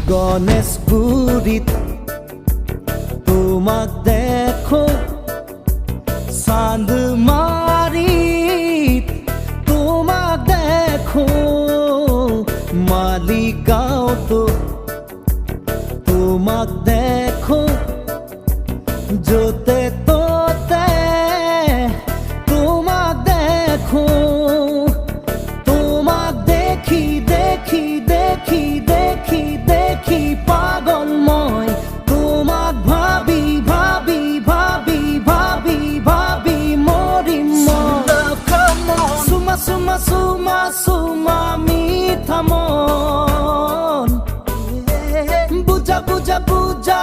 গণেশগুৰিত তোমাক দেখো, চান্দমাৰীত তোমাক দেখো, মালিগাঁৱতো তোমাক দেখো, য'তে ত'তে তোমাক দেখো। তোমাক দেখি দেখি দেখি দেখি দেখি পাগল মই, তোমাক ভাবি ভাবি ভাবি ভাবি ভাবি মৰিম মই। চুমা চুমা চুমা চুমা মিঠা মন, বুজা বুজা বুজা